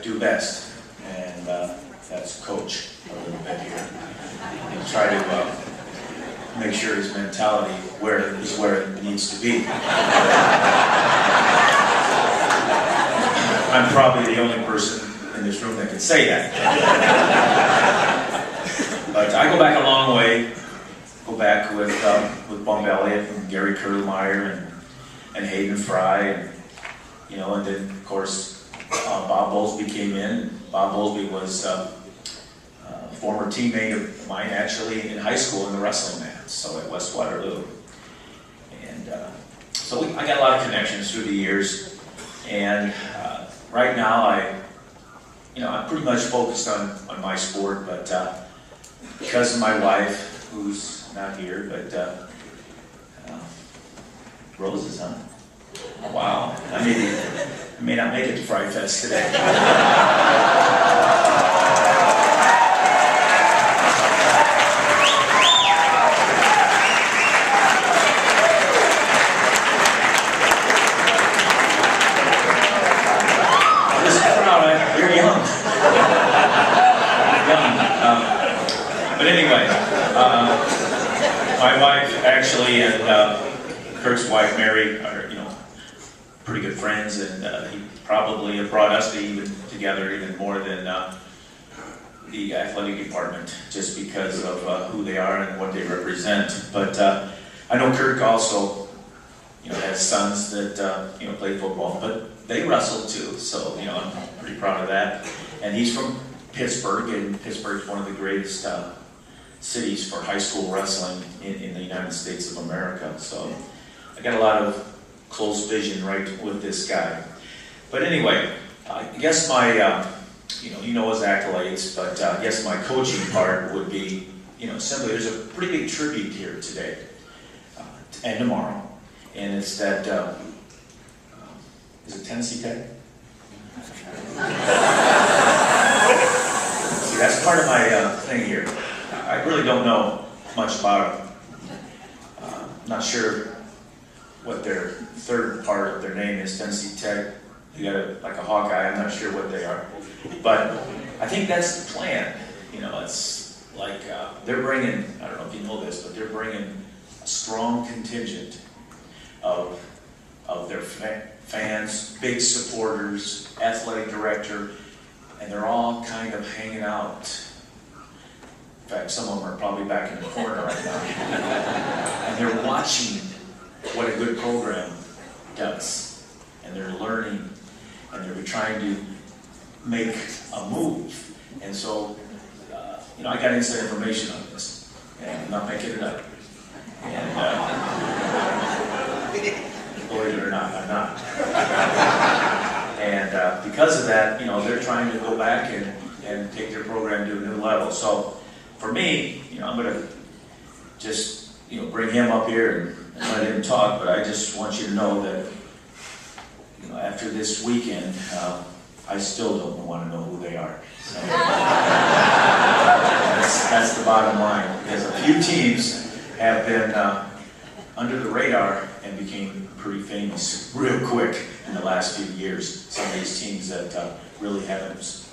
do best, and that's coach a little bit here, and try to make sure his mentality is where it needs to be. I'm probably the only person in this room that can say that. But I go back a long way. Go back with Bump Elliott and Gary Kurlmeyer and Hayden Fry, and and then of course Bob Bowlesby came in. Bob Bowlesby was a former teammate of mine actually in high school in the wrestling match, so at West Waterloo. And so I got a lot of connections through the years, and right now I'm pretty much focused on my sport, but because of my wife, who's not here, but roses, huh? Wow, I may not make it to Fry Fest today. You're young. But anyway, my wife actually and Kurt's wife Mary are pretty good friends, and he probably have brought us together even more than the athletic department, just because of who they are and what they represent. But I know Kirk also has sons that play football, but they wrestle too, so I'm pretty proud of that. And he's from Pittsburgh, and Pittsburgh's one of the greatest cities for high school wrestling in the United States of America. So I got a lot of close vision right with this guy. But anyway, I guess my his accolades, but I guess my coaching part would be simply there's a pretty big tribute here today and tomorrow, and it's that is it Tennessee Tech? See, that's part of my thing here. I really don't know much about them. Not sure what their third part of their name is. Tennessee Tech. You got like a Hawkeye. I'm not sure what they are, but I think that's the plan. It's like they're bringing. I don't know if you know this, but they're bringing a strong contingent of their fans, big supporters, athletic director, and they're all kind of hanging out. In fact, some of them are probably back in the corner right now. And they're watching what a good program does. And they're learning, and they're trying to make a move. And so, I got inside information on this, and I'm not making it up. And believe it or not, I'm not. And because of that, they're trying to go back and take their program to a new level. So for me, I'm going to just, bring him up here and let him talk, but I just want you to know that, after this weekend, I still don't want to know who they are. So that's the bottom line, because a few teams have been under the radar and became pretty famous real quick in the last few years. Some of these teams that really haven't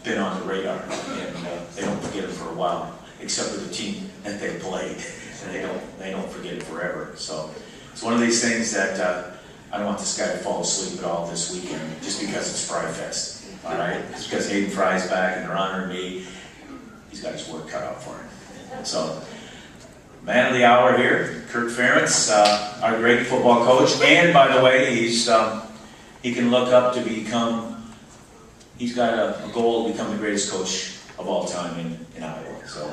been on the radar, and they don't forget it for a while, except for the team that they played, and they don't forget it forever. So it's one of these things that I don't want this guy to fall asleep at all this weekend just because it's Fry Fest. All right, it's because Hayden Fry's back and they're honoring me. He's got his work cut out for him. So, man of the hour here, Kirk Ferentz, our great football coach, and by the way, he can look up to become. He's got a goal to become the greatest coach of all time in Iowa. So.